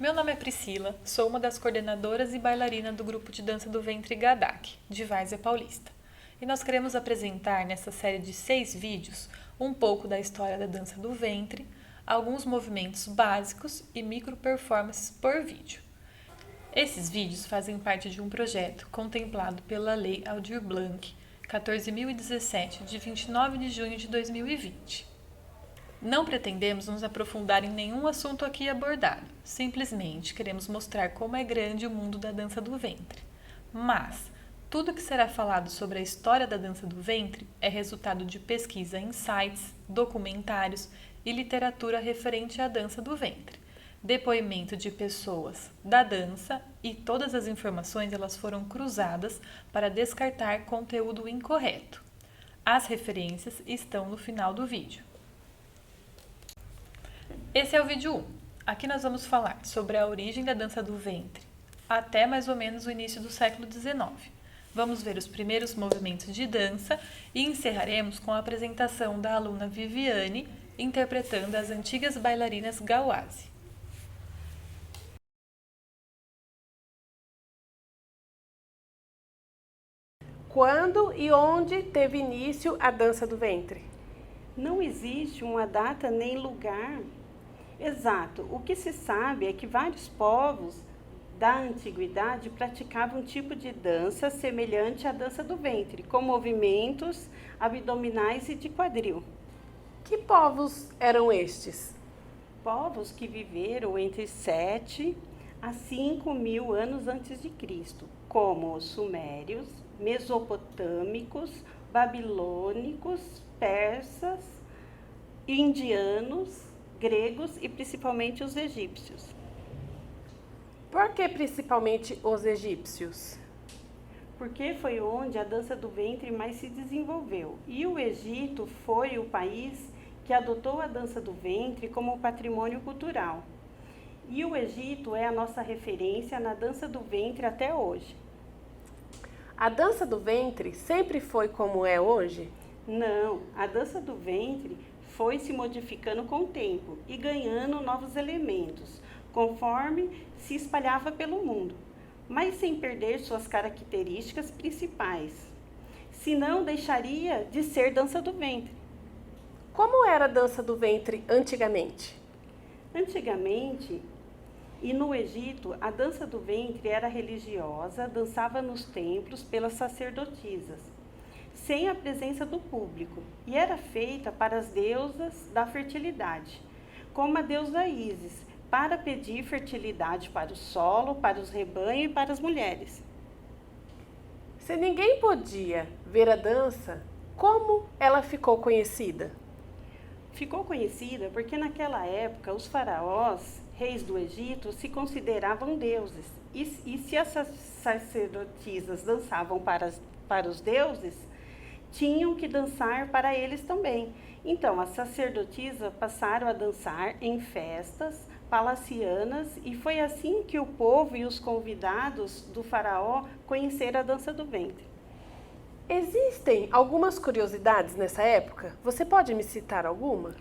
Meu nome é Priscila, sou uma das coordenadoras e bailarina do grupo de dança do ventre Gadak, de Várzea Paulista. E nós queremos apresentar nessa série de 6 vídeos um pouco da história da dança do ventre, alguns movimentos básicos e micro performances por vídeo. Esses vídeos fazem parte de um projeto contemplado pela Lei Aldir Blanc 14.017, de 29 de junho de 2020. Não pretendemos nos aprofundar em nenhum assunto aqui abordado, simplesmente queremos mostrar como é grande o mundo da dança do ventre. Mas, tudo que será falado sobre a história da dança do ventre é resultado de pesquisa em sites, documentários e literatura referente à dança do ventre, depoimento de pessoas da dança e todas as informações elas foram cruzadas para descartar conteúdo incorreto. As referências estão no final do vídeo. Esse é o vídeo 1. Aqui nós vamos falar sobre a origem da dança do ventre, até mais ou menos o início do século XIX. Vamos ver os primeiros movimentos de dança e encerraremos com a apresentação da aluna Viviane, interpretando as antigas bailarinas Gauase. Quando e onde teve início a dança do ventre? Não existe uma data nem lugar exato. O que se sabe é que vários povos da antiguidade praticavam um tipo de dança semelhante à dança do ventre, com movimentos abdominais e de quadril. Que povos eram estes? Povos que viveram entre 7 a 5 mil anos antes de Cristo, como os sumérios, mesopotâmicos, babilônicos, persas, indianos, gregos e principalmente os egípcios. Por que principalmente os egípcios? Porque foi onde a dança do ventre mais se desenvolveu. E o Egito foi o país que adotou a dança do ventre como patrimônio cultural. E o Egito é a nossa referência na dança do ventre até hoje. A dança do ventre sempre foi como é hoje? Não, a dança do ventre foi se modificando com o tempo e ganhando novos elementos, conforme se espalhava pelo mundo, mas sem perder suas características principais. Senão deixaria de ser dança do ventre. Como era a dança do ventre antigamente? Antigamente, e no Egito, a dança do ventre era religiosa, dançava nos templos pelas sacerdotisas, sem a presença do público, e era feita para as deusas da fertilidade, como a deusa Ísis, para pedir fertilidade para o solo, para os rebanhos e para as mulheres. Se ninguém podia ver a dança, como ela ficou conhecida? Ficou conhecida porque naquela época os faraós, reis do Egito, se consideravam deuses, e se as sacerdotisas dançavam para os deuses, tinham que dançar para eles também. Então, as sacerdotisas passaram a dançar em festas palacianas e foi assim que o povo e os convidados do faraó conheceram a dança do ventre. Existem algumas curiosidades nessa época? Você pode me citar alguma?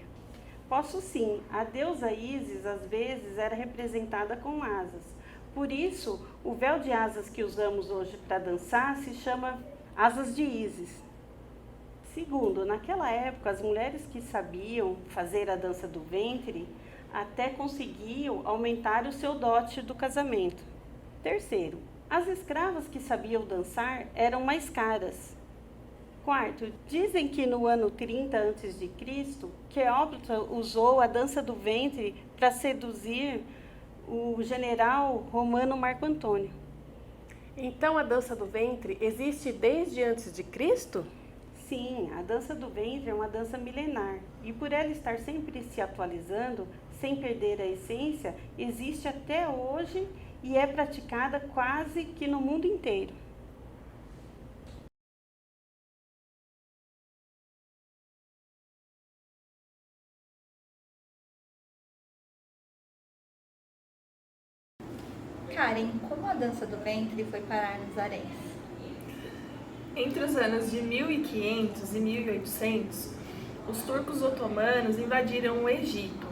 Posso sim. A deusa Ísis, às vezes, era representada com asas. Por isso, o véu de asas que usamos hoje para dançar se chama asas de Ísis. Segundo, naquela época, as mulheres que sabiam fazer a dança do ventre até conseguiam aumentar o seu dote do casamento. Terceiro, as escravas que sabiam dançar eram mais caras. Quarto, dizem que no ano 30 a.C., Cleópatra usou a dança do ventre para seduzir o general romano Marco Antônio. Então a dança do ventre existe desde antes de Cristo? Sim, a dança do ventre é uma dança milenar e por ela estar sempre se atualizando, sem perder a essência, existe até hoje e é praticada quase que no mundo inteiro. Karen, como a dança do ventre foi parar nos haréns? Entre os anos de 1500 e 1800, os turcos otomanos invadiram o Egito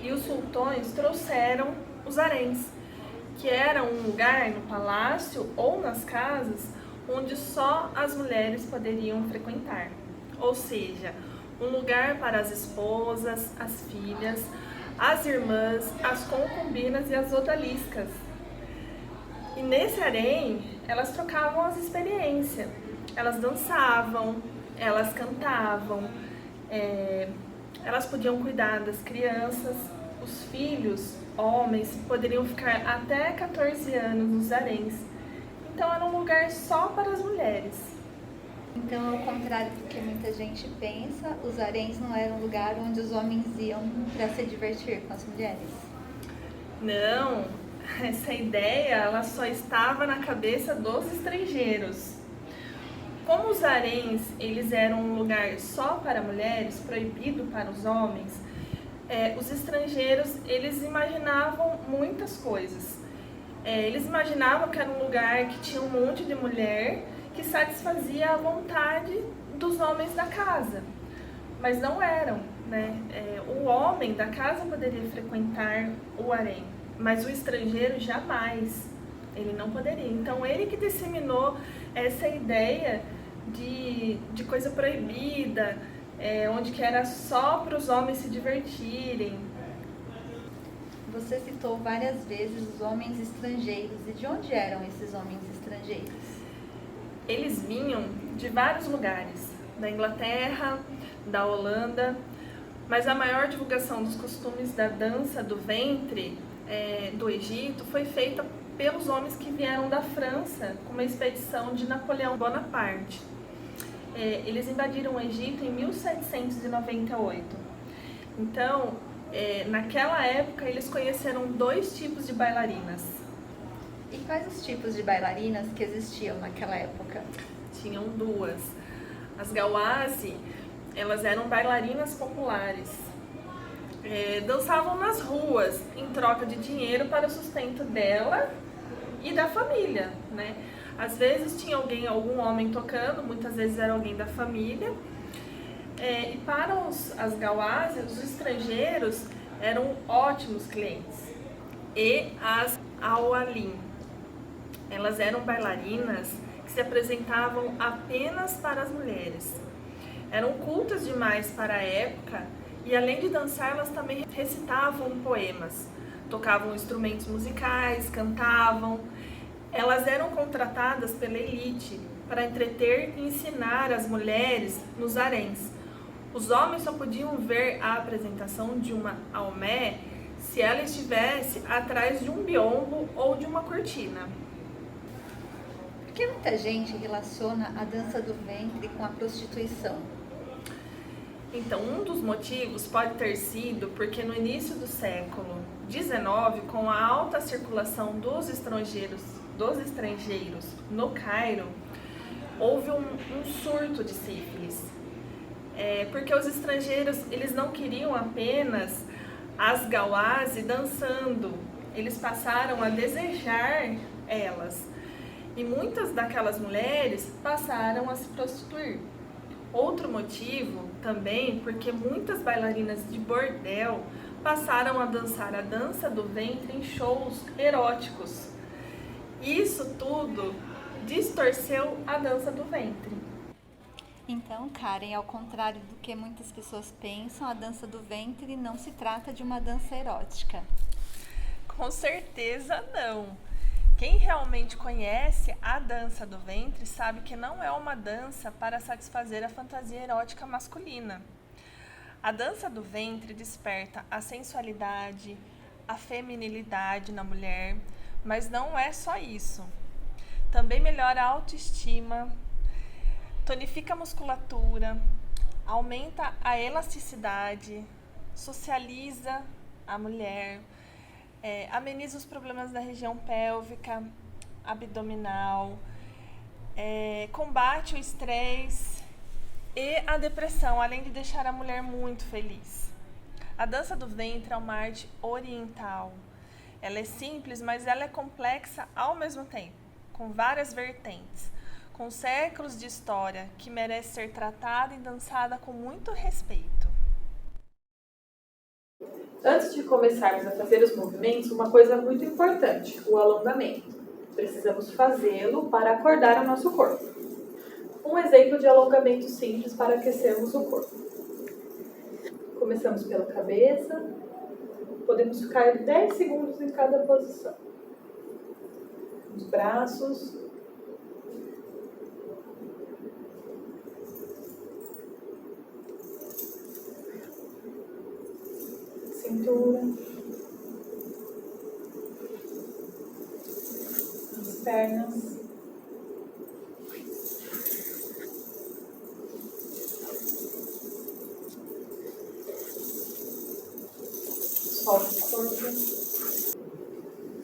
e os sultões trouxeram os haréns, que era um lugar no palácio ou nas casas onde só as mulheres poderiam frequentar. Ou seja, um lugar para as esposas, as filhas, as irmãs, as concubinas e as odaliscas. E nesse harém, elas trocavam as experiências. Elas dançavam, elas cantavam, elas podiam cuidar das crianças. Os filhos, homens, poderiam ficar até 14 anos nos haréns. Então era um lugar só para as mulheres. Então, ao contrário do que muita gente pensa, os haréns não eram um lugar onde os homens iam para se divertir com as mulheres. Não, essa ideia ela só estava na cabeça dos estrangeiros. Como os haréns eles eram um lugar só para mulheres, proibido para os homens, os estrangeiros eles imaginavam muitas coisas. Eles imaginavam que era um lugar que tinha um monte de mulher que satisfazia a vontade dos homens da casa, mas não eram, né? O homem da casa poderia frequentar o harém, mas o estrangeiro jamais, ele não poderia. Então ele que disseminou essa ideia de coisa proibida, onde que era só para os homens se divertirem. Você citou várias vezes os homens estrangeiros. E de onde eram esses homens estrangeiros? Eles vinham de vários lugares, da Inglaterra, da Holanda, mas a maior divulgação dos costumes da dança do ventre do Egito foi feita pelos homens que vieram da França com uma expedição de Napoleão Bonaparte. Eles invadiram o Egito em 1798. Então, naquela época, eles conheceram 2 tipos de bailarinas. E quais os tipos de bailarinas que existiam naquela época? Tinham 2. As Gawase, elas eram bailarinas populares. Dançavam nas ruas em troca de dinheiro para o sustento dela e da família, né? Às vezes tinha algum homem tocando, muitas vezes era alguém da família. E para as Gawase, os estrangeiros eram ótimos clientes. E as Awalim, elas eram bailarinas que se apresentavam apenas para as mulheres. Eram cultas demais para a época e, além de dançar, elas também recitavam poemas, tocavam instrumentos musicais, cantavam. Elas eram contratadas pela elite para entreter e ensinar as mulheres nos haréns. Os homens só podiam ver a apresentação de uma almé se ela estivesse atrás de um biombo ou de uma cortina. Por que muita gente relaciona a dança do ventre com a prostituição? Então, um dos motivos pode ter sido porque no início do século XIX, com a alta circulação dos estrangeiros no Cairo, houve um surto de sífilis. Porque os estrangeiros eles não queriam apenas as Gawase dançando, eles passaram a desejar elas. E muitas daquelas mulheres passaram a se prostituir. Outro motivo também, porque muitas bailarinas de bordel passaram a dançar a dança do ventre em shows eróticos. Isso tudo distorceu a dança do ventre. Então, Karen, ao contrário do que muitas pessoas pensam, a dança do ventre não se trata de uma dança erótica. Com certeza não. Quem realmente conhece a dança do ventre sabe que não é uma dança para satisfazer a fantasia erótica masculina. A dança do ventre desperta a sensualidade, a feminilidade na mulher, mas não é só isso. Também melhora a autoestima, tonifica a musculatura, aumenta a elasticidade, socializa a mulher, ameniza os problemas da região pélvica, abdominal, combate o estresse e a depressão, além de deixar a mulher muito feliz. A dança do ventre é uma arte oriental. Ela é simples, mas ela é complexa ao mesmo tempo, com várias vertentes, com séculos de história que merece ser tratada e dançada com muito respeito. Antes de começarmos a fazer os movimentos, uma coisa muito importante, o alongamento. Precisamos fazê-lo para acordar o nosso corpo. Um exemplo de alongamento simples para aquecermos o corpo. Começamos pela cabeça, podemos ficar 10 segundos em cada posição. Os braços, cintura, as pernas, solta o corpo.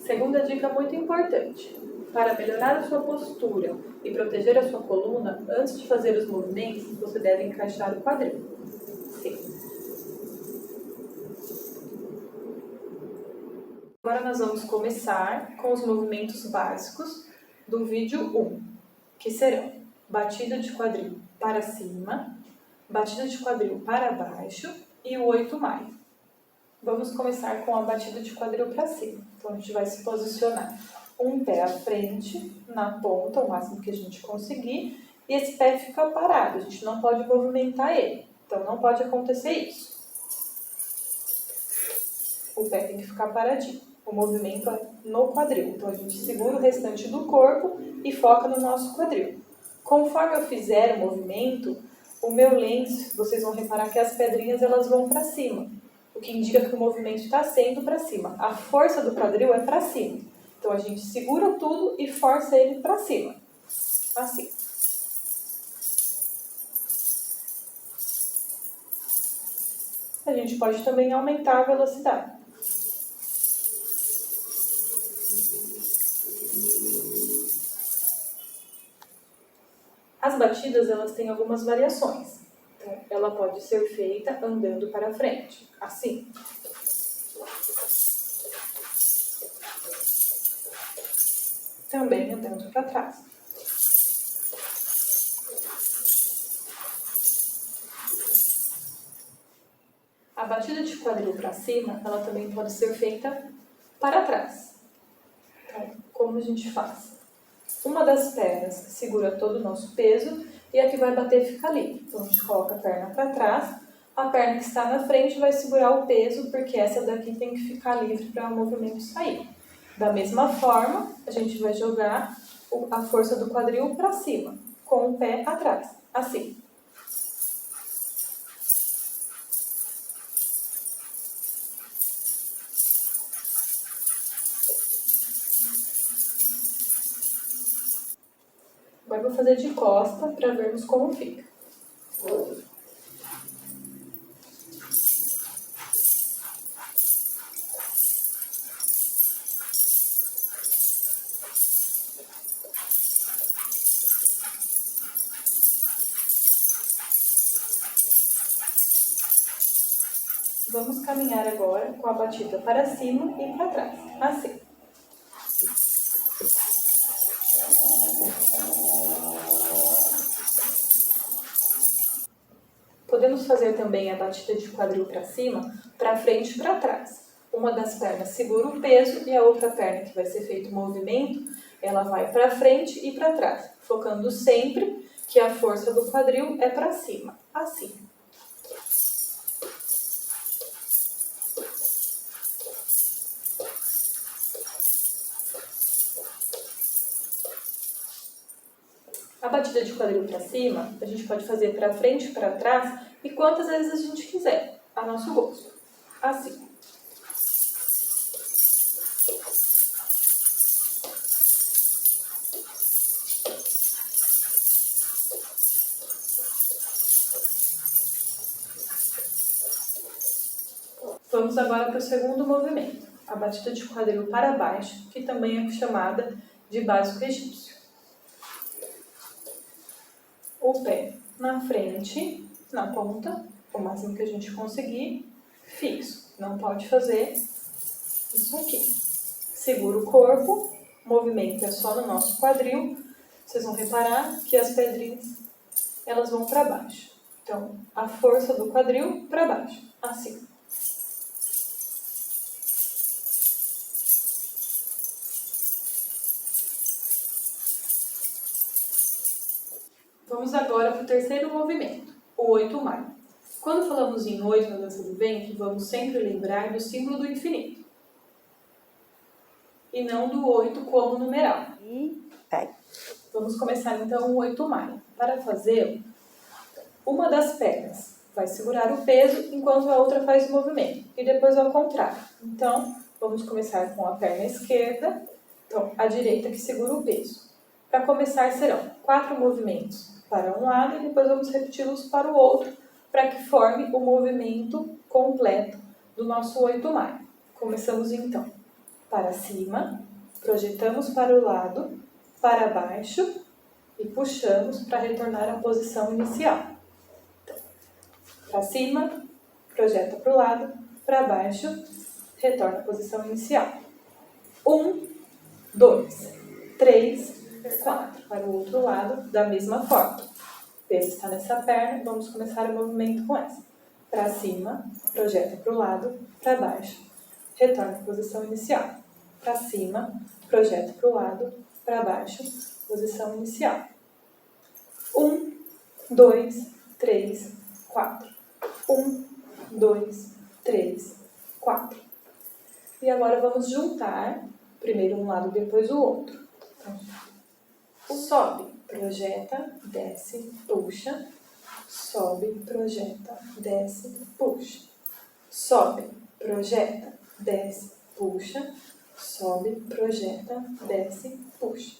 Segunda dica muito importante: para melhorar a sua postura e proteger a sua coluna, antes de fazer os movimentos, você deve encaixar o quadril. Sim. Agora nós vamos começar com os movimentos básicos do vídeo 1, que serão batida de quadril para cima, batida de quadril para baixo e o 8+. Vamos começar com a batida de quadril para cima. Então a gente vai se posicionar um pé à frente, na ponta, o máximo que a gente conseguir, e esse pé fica parado, a gente não pode movimentar ele. Então não pode acontecer isso. O pé tem que ficar paradinho. O movimento é no quadril. Então a gente segura o restante do corpo e foca no nosso quadril. Conforme eu fizer o movimento, o meu lenço, vocês vão reparar que as pedrinhas elas vão para cima, o que indica que o movimento está sendo para cima. A força do quadril é para cima. Então a gente segura tudo e força ele para cima. Assim. A gente pode também aumentar a velocidade. As batidas, elas têm algumas variações. Então, ela pode ser feita andando para frente, assim. Também andando para trás. A batida de quadril para cima, ela também pode ser feita para trás. Então, como a gente faz? Uma das pernas segura todo o nosso peso e a que vai bater fica livre. Então a gente coloca a perna para trás, a perna que está na frente vai segurar o peso, porque essa daqui tem que ficar livre para o movimento sair. Da mesma forma, a gente vai jogar a força do quadril para cima, com o pé atrás, assim. Agora vou fazer de costa para vermos como fica. Vamos caminhar agora com a batida para cima e para trás, assim. Podemos fazer também a batida de quadril para cima, para frente e para trás. Uma das pernas segura o peso e a outra perna que vai ser feito o movimento, ela vai para frente e para trás, focando sempre que a força do quadril é para cima, assim. A batida de quadril para cima, a gente pode fazer para frente e para trás e quantas vezes a gente quiser, a nosso gosto. Assim. Vamos agora para o segundo movimento, a batida de quadril para baixo, que também é chamada de básico egípcio. O pé na frente, na ponta, o máximo que a gente conseguir, fixo. Não pode fazer isso aqui. Segura o corpo, o movimento é só no nosso quadril. Vocês vão reparar que as pedrinhas, elas vão para baixo. Então, a força do quadril para baixo, assim. Vamos agora para o terceiro movimento, o 8 maio. Quando falamos em 8 na dança do ventre, vamos sempre lembrar do símbolo do infinito. E não do 8 como numeral. E vai. Vamos começar então o 8 maio. Para fazê-lo, uma das pernas vai segurar o peso enquanto a outra faz o movimento. E depois ao contrário. Então, vamos começar com a perna esquerda, então a direita que segura o peso. Para começar serão 4 movimentos para um lado e depois vamos repeti-los para o outro, para que forme o movimento completo do nosso 8 maio. Começamos então para cima, projetamos para o lado, para baixo e puxamos para retornar à posição inicial. Então, para cima, projeta para o lado, para baixo, retorna à posição inicial. 1, 2, 3, 4. Para o outro lado, da mesma forma. O peso está nessa perna, vamos começar o movimento com essa. Para cima, projeta para o lado, para baixo, retorna à posição inicial. Para cima, projeta para o lado, para baixo, posição inicial. 1, 2, 3, 4. 1, 2, 3, 4. E agora vamos juntar, primeiro um lado, depois o outro. Então, sobe, projeta, desce, puxa. Sobe, projeta, desce, puxa. Sobe, projeta, desce, puxa. Sobe, projeta, desce, puxa.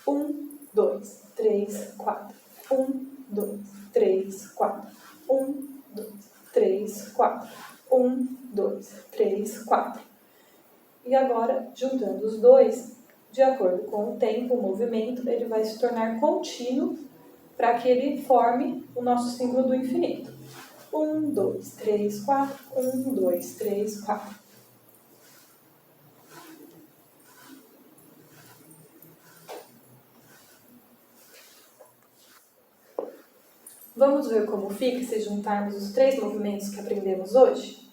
1, 2, 3, 4. 1, 2, 3, 4. 1, 2, 3, 4. 1, 2, 3, 4. E agora, juntando os dois, de acordo com o tempo, o movimento, ele vai se tornar contínuo para que ele forme o nosso símbolo do infinito. 1, 2, 3, 4. 1, 2, 3, 4. Vamos ver como fica se juntarmos os 3 movimentos que aprendemos hoje?